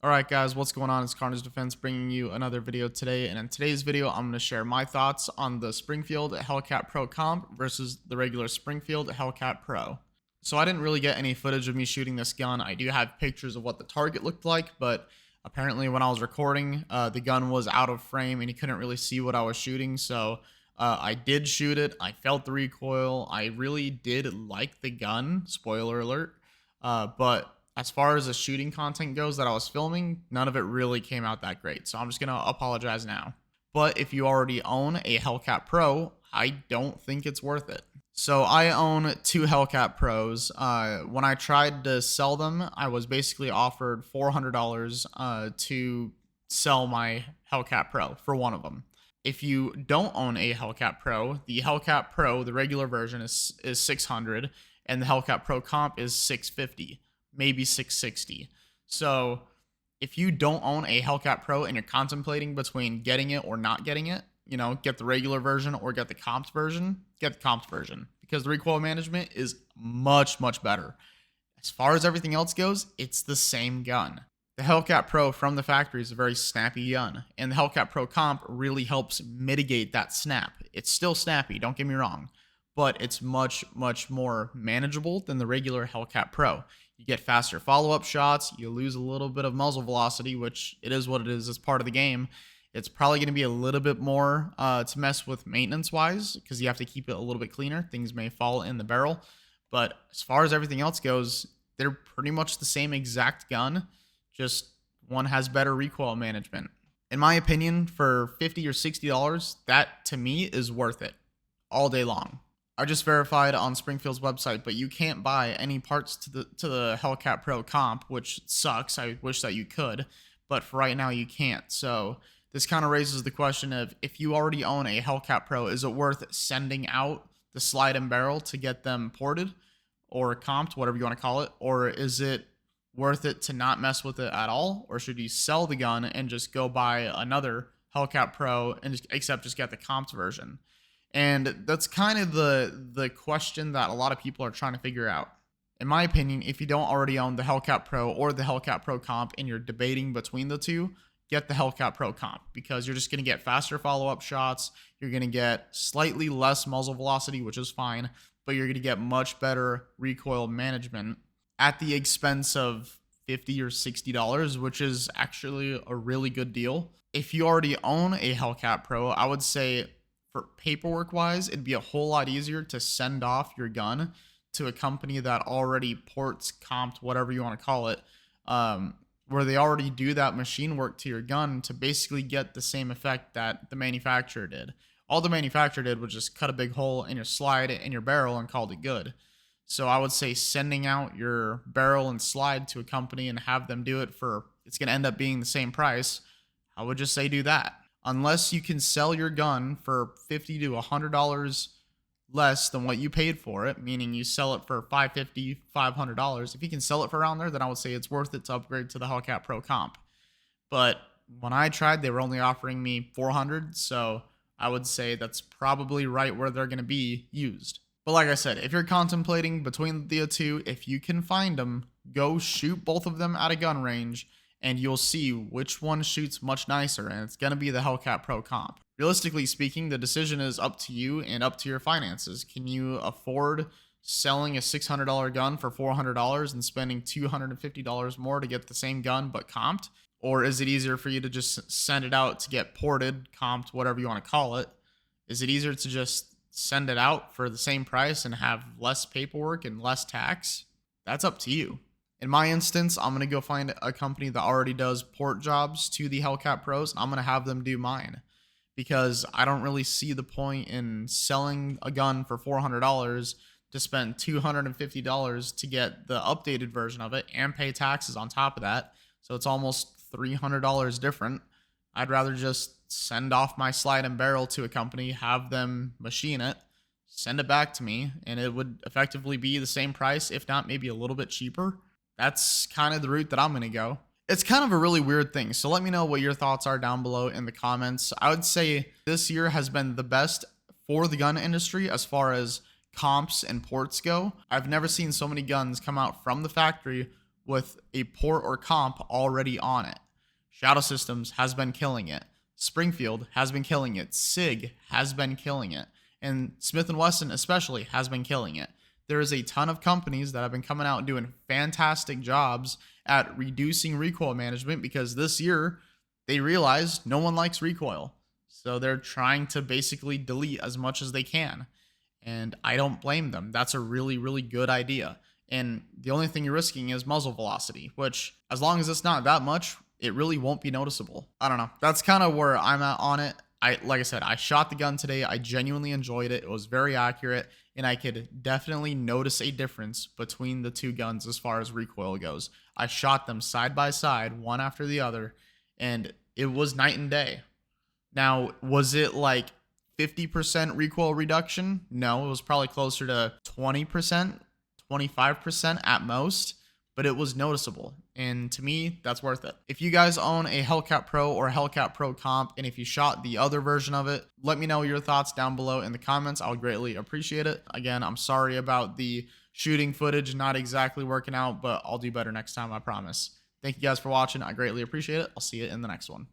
Alright guys, what's going on? It's Carnage Defense bringing you another video today, and in today's video I'm going to share my thoughts on the Springfield Hellcat Pro Comp versus the regular Springfield Hellcat Pro. So I didn't really get any footage of me shooting this gun. I do have pictures of what the target looked like, but apparently when I was recording, the gun was out of frame and you couldn't really see what I was shooting, so I did shoot it. I felt the recoil. I really did like the gun, spoiler alert, but as far as the shooting content goes that I was filming, none of it really came out that great. So I'm just going to apologize now. But if you already own a Hellcat Pro, I don't think it's worth it. So I own two Hellcat Pros. When I tried to sell them, I was basically offered $400 to sell my Hellcat Pro for one of them. If you don't own a Hellcat Pro, the Hellcat Pro, the regular version is $600, and the Hellcat Pro Comp is $650. Maybe $660. So if you don't own a Hellcat Pro and you're contemplating between getting it or not getting it, you know, get the regular version or get the comped version, get the comped version because the recoil management is much, much better. As far as everything else goes, it's the same gun. The Hellcat Pro from the factory is a very snappy gun, and the Hellcat Pro Comp really helps mitigate that snap. It's still snappy, don't get me wrong, but it's much, much more manageable than the regular Hellcat Pro. You get faster follow-up shots, you lose a little bit of muzzle velocity, which it is what it is, it's part of the game. It's probably going to be a little bit more to mess with maintenance-wise, because you have to keep it a little bit cleaner. Things may fall in the barrel, but as far as everything else goes, they're pretty much the same exact gun, just one has better recoil management. In my opinion, for $50 or $60, that to me is worth it all day long. I just verified on Springfield's website, but you can't buy any parts to the Hellcat Pro Comp, which sucks. I wish that you could, but for right now you can't. So this kind of raises the question of, if you already own a Hellcat Pro, is it worth sending out the slide and barrel to get them ported or comped, whatever you want to call it, or is it worth it to not mess with it at all, or should you sell the gun and just go buy another Hellcat Pro and just get the comped version? And that's kind of the question that a lot of people are trying to figure out. In my opinion, if you don't already own the Hellcat Pro or the Hellcat Pro Comp and you're debating between the two, get the Hellcat Pro Comp, because you're just going to get faster follow-up shots. You're going to get slightly less muzzle velocity, which is fine, but you're going to get much better recoil management at the expense of $50 or $60, which is actually a really good deal. If you already own a Hellcat Pro, I would say, for paperwork wise, it'd be a whole lot easier to send off your gun to a company that already ports, comped, whatever you want to call it, where they already do that machine work to your gun to basically get the same effect that the manufacturer did. All the manufacturer did was just cut a big hole in your slide and your barrel and called it good. So I would say sending out your barrel and slide to a company and have them do it for, it's going to end up being the same price. I would just say do that. Unless you can sell your gun for $50 to $100 less than what you paid for it, meaning you sell it for $550, $500. If you can sell it for around there, then I would say it's worth it to upgrade to the Hellcat Pro Comp. But when I tried, they were only offering me $400, so I would say that's probably right where they're going to be used. But like I said, if you're contemplating between the two, if you can find them, go shoot both of them at a gun range, and you'll see which one shoots much nicer, and it's going to be the Hellcat Pro Comp. Realistically speaking, the decision is up to you and up to your finances. Can you afford selling a $600 gun for $400 and spending $250 more to get the same gun but comped? Or is it easier for you to just send it out to get ported, comped, whatever you want to call it? Is it easier to just send it out for the same price and have less paperwork and less tax? That's up to you. In my instance, I'm going to go find a company that already does port jobs to the Hellcat Pros, and I'm going to have them do mine, because I don't really see the point in selling a gun for $400 to spend $250 to get the updated version of it and pay taxes on top of that. So it's almost $300 different. I'd rather just send off my slide and barrel to a company, have them machine it, send it back to me, and it would effectively be the same price, if not maybe a little bit cheaper. That's kind of the route that I'm going to go. It's kind of a really weird thing, so let me know what your thoughts are down below in the comments. I would say this year has been the best for the gun industry as far as comps and ports go. I've never seen so many guns come out from the factory with a port or comp already on it. Shadow Systems has been killing it. Springfield has been killing it. SIG has been killing it. And Smith & Wesson especially has been killing it. There is a ton of companies that have been coming out and doing fantastic jobs at reducing recoil management because this year they realized no one likes recoil. So they're trying to basically delete as much as they can. And I don't blame them. That's a really, really good idea. And the only thing you're risking is muzzle velocity, which as long as it's not that much, it really won't be noticeable. I don't know. That's kind of where I'm at on it. Like I said, I shot the gun today. I genuinely enjoyed it. It was very accurate, and I could definitely notice a difference between the two guns as far as recoil goes. I shot them side by side, one after the other, and it was night and day. Now, was it like 50% recoil reduction? No, it was probably closer to 20%, 25% at most, but it was noticeable. And to me, that's worth it. If you guys own a Hellcat Pro or a Hellcat Pro Comp, and if you shot the other version of it, let me know your thoughts down below in the comments. I would greatly appreciate it. Again, I'm sorry about the shooting footage not exactly working out, but I'll do better next time, I promise. Thank you guys for watching. I greatly appreciate it. I'll see you in the next one.